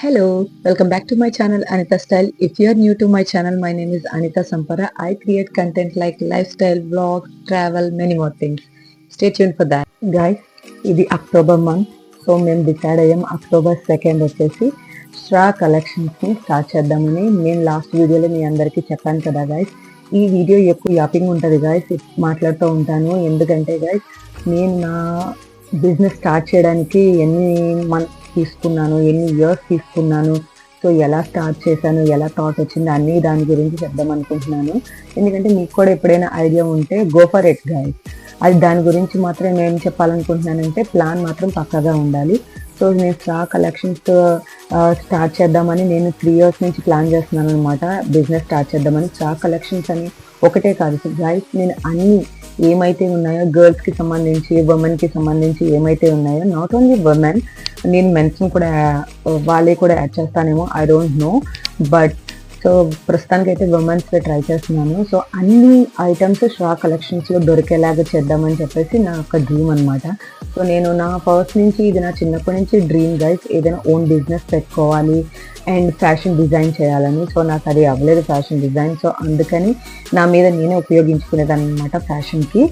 Hello, welcome back to my channel Anita Style. If you are new to my channel, my name is Anita Sampara. I create content like lifestyle, vlogs, travel, many more things. Stay tuned for that. Guys, ఇది October month, so మేము decide అయ్యాం October 2 వచ్చేసి straw కలెక్షన్స్ని start చేద్దామని. నేను last వీడియోలో మీ అందరికీ చెప్పాను కదా గైస్. ఈ వీడియో ఎక్కువ యాపింగ్ ఉంటుంది గైస్, మాట్లాడుతూ ఉంటాను. ఎందుకంటే గైస్, నేను నా బిజినెస్ స్టార్ట్ చేయడానికి ఎన్ని మంత్స్ తీసుకున్నాను, ఎన్ని ఇయర్స్ తీసుకున్నాను, సో ఎలా స్టార్ట్ చేశాను, ఎలా థాట్ వచ్చింది, అన్ని దాని గురించి చెప్దాం అనుకుంటున్నాను. ఎందుకంటే మీకు కూడా ఎప్పుడైనా ఐడియా ఉంటే గో ఫర్ ఇట్ గైస్. అది దాని గురించి మాత్రం నేను చెప్పాలనుకుంటున్నానంటే ప్లాన్ మాత్రం పక్కాగా ఉండాలి. సో నేను స్ట్రా కలెక్షన్స్ స్టార్ట్ చేద్దామని నేను 3 years నుంచి ప్లాన్ చేస్తున్నాను అనమాట. బిజినెస్ స్టార్ట్ చేద్దామని. స్ట్రా కలెక్షన్స్ అని ఒకటే కాదు గైస్, నేను అన్ని ఏమైతే ఉన్నాయో గర్ల్స్కి సంబంధించి, ఉమెన్కి సంబంధించి ఏమైతే ఉన్నాయో, నాట్ ఓన్లీ ఉమెన్, నేను మెన్స్ని కూడా వాళ్ళే కూడా యాడ్ చేస్తానేమో, I don't know. But so ప్రస్తుతానికి అయితే ఉమెన్స్లో ట్రై చేస్తున్నాను. సో అన్ని ఐటమ్స్ స్ట్రా కలెక్షన్స్లో దొరికేలాగా చేద్దామని చెప్పేసి నా ఒక డ్రీమ్ అనమాట. సో నేను నా ఫస్ట్ నుంచి, ఇది నా చిన్నప్పటి నుంచి డ్రీమ్ గైస్, ఏదైనా ఓన్ బిజినెస్ పెట్టుకోవాలి అండ్ ఫ్యాషన్ డిజైన్ చేయాలని. సో నాకు అది అవ్వలేదు ఫ్యాషన్ డిజైన్. సో అందుకని నా మీద నేనే ఉపయోగించుకునేదాన్ని అనమాట ఫ్యాషన్కి.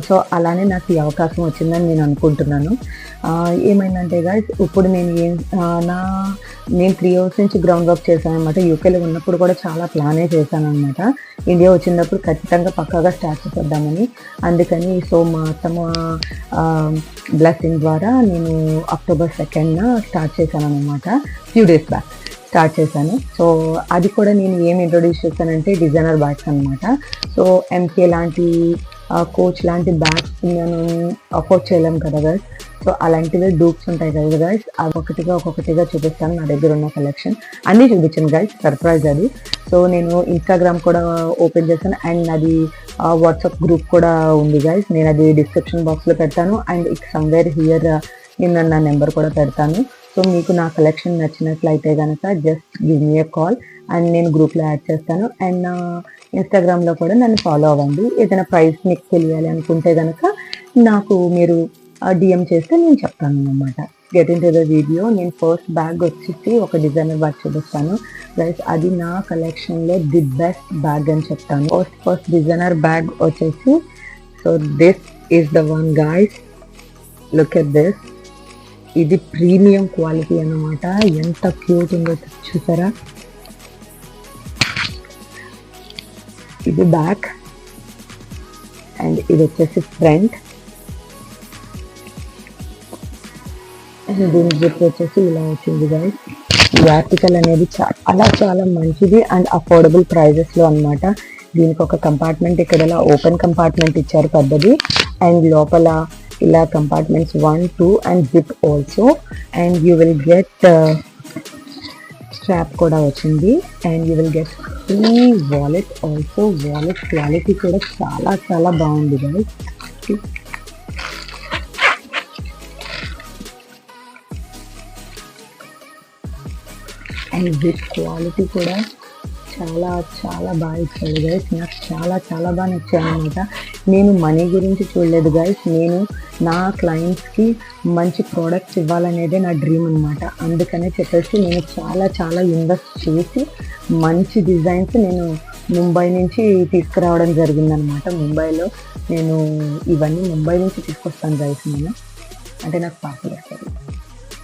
సో అలానే నాకు ఈ అవకాశం వచ్చిందని నేను అనుకుంటున్నాను. ఏమైందంటే గైస్, ఇప్పుడు నేను 3 years నుంచి గ్రౌండ్ వర్క్ చేశాను అనమాట. యూకేలో ఉన్నప్పుడు కూడా చాలా ప్లానే చేశాను అనమాట. ఇండియా వచ్చినప్పుడు ఖచ్చితంగా పక్కాగా స్టార్ట్ చేద్దామని. అందుకని సో మా అత్తమ్మ బ్లెస్సింగ్ ద్వారా నేను October 2 స్టార్ట్ చేశాను అనమాట. ఫ్యూ డేస్ బ్యాక్ స్టార్ట్ చేశాను. సో అది కూడా నేను ఏం ఇంట్రొడ్యూస్ చేశానంటే డిజైనర్ బ్యాగ్స్ అనమాట. సో ఎంకే లాంటి, కోచ్ లాంటి బ్యాగ్స్ నేను అఫోర్డ్ చేయలేము కదా గైస్. సో అలాంటివి డూప్స్ ఉంటాయి కదా గైస్, అవి ఒక్కొక్కటిగా చూపిస్తాను. నా దగ్గర ఉన్న కలెక్షన్ అన్నీ చూపించాను గైస్, సర్ప్రైజ్ అది. సో నేను ఇన్స్టాగ్రామ్ కూడా ఓపెన్ చేశాను అండ్ అది వాట్సాప్ గ్రూప్ కూడా ఉంది గైస్. నేను అది డిస్క్రిప్షన్ బాక్స్లో పెడతాను అండ్ సమ్వేర్ హియర్ నేను నా నెంబర్ కూడా పెడతాను. సో మీకు నా కలెక్షన్ నచ్చినట్లయితే కనుక just give me a call and నేను గ్రూప్లో యాడ్ చేస్తాను. అండ్ నా ఇన్స్టాగ్రామ్లో కూడా నన్ను ఫాలో అవ్వండి. ఏదైనా ప్రైస్ మీకు తెలియాలి అనుకుంటే కనుక నాకు మీరు డిఎం చేస్తే నేను చెప్తాను అన్నమాట. Get in to the video. నేను ఫస్ట్ బ్యాగ్ వచ్చేసి ఒక డిజైనర్ బ్యాగ్ చూపిస్తాను గైస్. అది నా కలెక్షన్లో ది బెస్ట్ బ్యాగ్ అని చెప్తాను. ఫస్ట్ డిజైనర్ బ్యాగ్ వచ్చేసి, so this is the one guy's, look at this. ఇది ప్రీమియం క్వాలిటీ అన్నమాట. ఎంత క్యూట్ ఉందో చూసారా. ఇది బ్యాక్ అండ్ ఇది వచ్చేసి ఫ్రంట్. అండ్ దీని జిప్ వచ్చేసి ఇలా వచ్చింది గైస్. ఈ ఆర్టికల్ అనేది చాలా మంచిది అండ్ అఫోర్డబుల్ ప్రైజెస్లో అనమాట. దీనికి ఒక కంపార్ట్మెంట్ ఇక్కడ ఇలా ఓపెన్ కంపార్ట్మెంట్ ఇచ్చారు పెద్దది, అండ్ లోపల ఇలా compartments 1, 2 and zip also. And you will get strap కూడా వచ్చింది and you will get free wallet also. Wallet quality కూడా చాలా బాగుంది గైస్. అండ్ జిప్ క్వాలిటీ కూడా చాలా బాగా ఇచ్చాడు గైస్. నాకు చాలా బాగా నచ్చాయి అనమాట. నేను మనీ గురించి చూడలేదు గైస్, నేను నా క్లయింట్స్కి మంచి ప్రోడక్ట్స్ ఇవ్వాలనేదే నా డ్రీమ్ అనమాట. అందుకనే చెప్పేసి నేను చాలా ఇన్వెస్ట్ చేసి మంచి డిజైన్స్ నేను ముంబై నుంచి తీసుకురావడం జరిగిందనమాట. ముంబైలో నేను ఇవన్నీ ముంబై నుంచి తీసుకొస్తాను గైస్. నేను అంటే నాకు పార్సల్ వస్తుంది.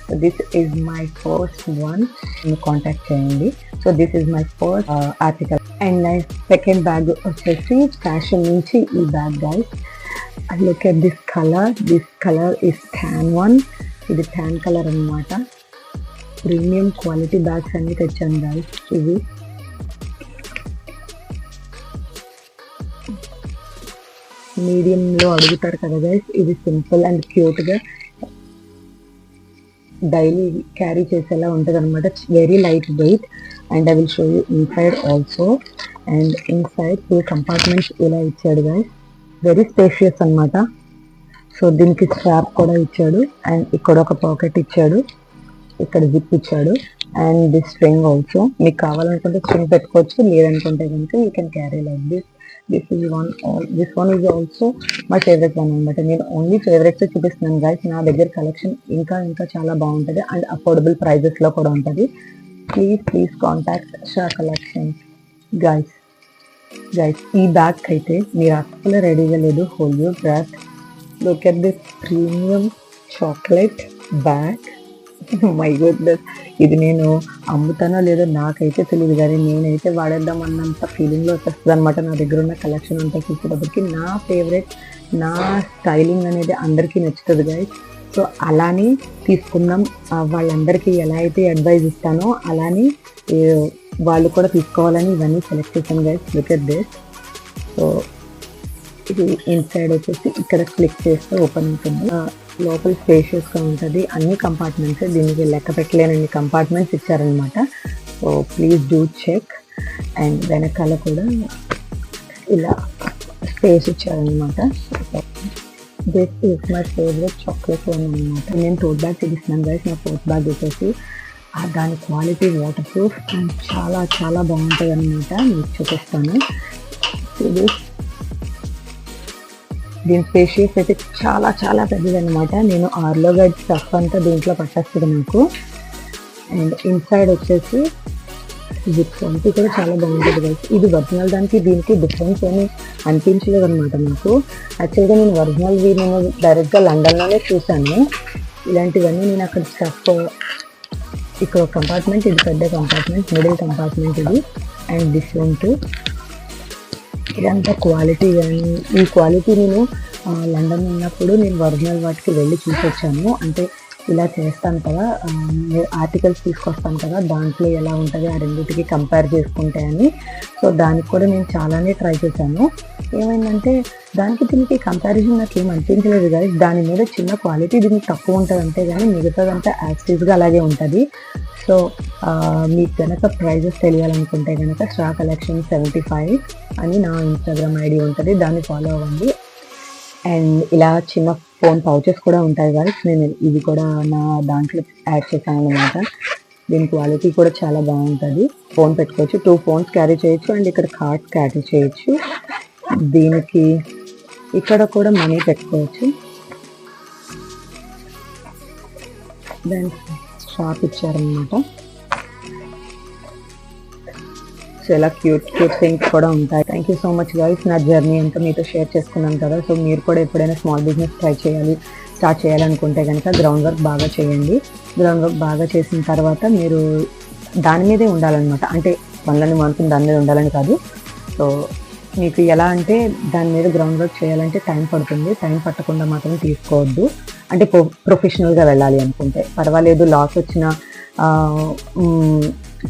So this is my first one, మీరు కాంటాక్ట్ చేయండి. So this is my first article. And నా సెకండ్ బ్యాగ్ వచ్చేసి ఫ్యాషన్ నుంచి ఈ bag guys. Look at this colour is tan 1. ఇది tan కలర్ అనమాట. ప్రీమియం క్వాలిటీ బ్యాగ్స్ అన్ని తెచ్చాను గైస్. ఇవి మీడియంలో అడుగుతారు కదా గైస్. ఇది సింపుల్ అండ్ క్యూట్గా డైలీ క్యారీ చేసేలా ఉంటుంది అనమాట. Very light weight and I will show you inside also. And inside 2 compartments ఇలా ఇచ్చాడు గైస్. వెరీ స్పేషియస్ అనమాట. సో దీనికి స్ట్రాప్ కూడా ఇచ్చాడు అండ్ ఇక్కడ ఒక పాకెట్ ఇచ్చాడు, ఇక్కడ జిప్ ఇచ్చాడు అండ్ దిస్ స్ట్రింగ్ ఆల్సో. మీకు కావాలనుకుంటే స్ట్రింగ్ పెట్టుకోవచ్చు, లేదనుకుంటే కనుక you can carry like this. This one is also my favourite one అనమాట. నేను ఓన్లీ ఫేవరెట్స్ చూపిస్తున్నాను గైస్. నా దగ్గర కలెక్షన్ ఇంకా ఇంకా చాలా బాగుంటుంది అండ్ అఫోర్డబుల్ ప్రైజెస్లో కూడా ఉంటుంది. Please contact Shah collections guys. ఈ బ్యాగ్ అయితే మీరు అస్సలు రెడీగా లేదు. Whole you bag, look at this premium chocolate bag. My goodness, ఇది నేను అమ్ముతానో లేదో నాకైతే తెలియదు, కానీ నేనైతే వాడేద్దాం అన్నంత ఫీలింగ్లో వచ్చేస్తుంది అనమాట. నా దగ్గర ఉన్న కలెక్షన్ అంతా చూసేటప్పటికి నా ఫేవరెట్, నా స్టైలింగ్ అనేది అందరికీ నచ్చుతుంది గైస్. సో అలానే తీసుకుందాం. వాళ్ళందరికీ ఎలా అయితే అడ్వైజ్ ఇస్తానో అలానే వాళ్ళు కూడా తీసుకోవాలని ఇవన్నీ సెలెక్ట్ చేశాను guys. Look at this. So ఇది ఇన్సైడ్ వచ్చేసి ఇక్కడ క్లిక్ చేస్తే ఓపెన్ అవుతుంది. లోపల స్పేషియస్గా ఉంటుంది. అన్ని కంపార్ట్మెంట్స్, దీనికి లెక్క పెట్టలేనన్ని కంపార్ట్మెంట్స్ ఇచ్చారనమాట. So please do check. And వెనకాల కూడా ఇలా స్పేస్ ఇచ్చారనమాట. This is my favourite chocolate one అనమాట. నేను టోట్ బ్యాగ్ చూపిస్తున్నాను గైస్. నా టోట్ బ్యాగ్ వచ్చేసి దాని క్వాలిటీ వాటర్ ప్రూఫ్ అండ్ చాలా చాలా బాగుంటుంది అనమాట. మీకు చూపిస్తాను. ఇది దీని స్పేషియస్ అయితే చాలా చాలా పెద్దది అనమాట. నేను ఆర్లో గైడ్ స్టఫ్ అంతా దీంట్లో పట్టేస్తుంది నాకు. అండ్ ఇన్సైడ్ వచ్చేసి ఇది క్వాలిటీ కూడా చాలా బాగుంటుంది గైస్. ఇది ఒరిజినల్ దానికి దీనికి డిఫరెన్స్ ఏమీ అనిపించలేదు అనమాట నాకు. యాక్చువల్గా నేను ఒరిజినల్వి నేను డైరెక్ట్గా లండన్లోనే చూశాను. ఇలాంటివన్నీ నేను అక్కడ స్టఫ్, ఇక్కడ కంపార్ట్మెంట్, ఇది పెద్ద కంపార్ట్మెంట్, మిడిల్ కంపార్ట్మెంట్ ఇది, అండ్ డిఫరెంట్. ఇదంతా క్వాలిటీ కానీ ఈ క్వాలిటీ నేను లండన్ ఉన్నప్పుడు నేను ఒరిజినల్ వాటికి వెళ్ళి చూసొచ్చాను. అంటే ఇలా చేస్తాను కదా, ఆర్టికల్స్ తీసుకొస్తాను కదా, దాంట్లో ఎలా ఉంటుంది ఆ రెండింటికి కంపేర్ చేసుకుంటే అని. సో దానికి కూడా నేను చాలానే ట్రై చేశాను. ఏమైందంటే దానికి దీనికి కంపారిజన్ నాకు ఏం అనిపించలేదు కానీ దాని మీద చిన్న క్వాలిటీ దీనికి తక్కువ ఉంటుంది అంతే, కానీ మిగతాదంతా యాక్టివ్గా అలాగే ఉంటుంది. సో మీకు కనుక ప్రైజెస్ తెలియాలనుకుంటే కనుక షా కలెక్షన్ 75 అని నా ఇన్స్టాగ్రామ్ ఐడి ఉంటుంది, దాన్ని ఫాలో అవ్వండి. అండ్ ఇలా చిన్న ఫోన్ పౌచెస్ కూడా ఉంటాయి కదా, నేను ఇవి కూడా నా దాంట్లో యాడ్ చేశాను అనమాట. దీని క్వాలిటీ కూడా చాలా బాగుంటుంది. ఫోన్ పెట్టుకోవచ్చు, 2 phones క్యారీ చేయొచ్చు అండ్ ఇక్కడ కార్డ్ క్యారీ చేయొచ్చు. దీనికి ఇక్కడ కూడా మనీ పెట్టుకోవచ్చు. దానికి షాప్ ఇచ్చారనమాట. సో ఇలా క్యూట్ థింగ్స్ కూడా ఉంటాయి. Thank you so much guys. నా జర్నీ అంతా మీతో షేర్ చేసుకున్నాను కదా. సో మీరు కూడా ఎప్పుడైనా స్మాల్ బిజినెస్ స్టార్ట్ చేయాలనుకుంటే కనుక గ్రౌండ్ వర్క్ బాగా చేయండి. గ్రౌండ్ వర్క్ బాగా చేసిన తర్వాత మీరు దాని మీదే ఉండాలన్నమాట. అంటే పనులని మానుకుని దాని మీద ఉండాలని కాదు. సో మీకు ఎలా అంటే దాని మీద గ్రౌండ్ వర్క్ చేయాలంటే టైం పడుతుంది. టైం పట్టకుండా మాత్రం తీసుకోవద్దు. అంటే ప్రొఫెషనల్గా వెళ్ళాలి అనుకుంటే పర్వాలేదు, లాస్ వచ్చినా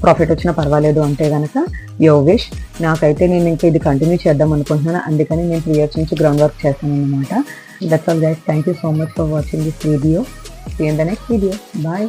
ప్రాఫిట్ వచ్చినా పర్వాలేదు అంటే కనుక యువర్ విష్. నాకైతే నేను ఇంకా ఇది కంటిన్యూ చేద్దాం అనుకుంటున్నాను, అందుకని నేను 3 years నుంచి గ్రౌండ్ వర్క్ చేస్తాను అనమాట. That's all guys. Thank you so much for watching this video. See you in the next video. Bye.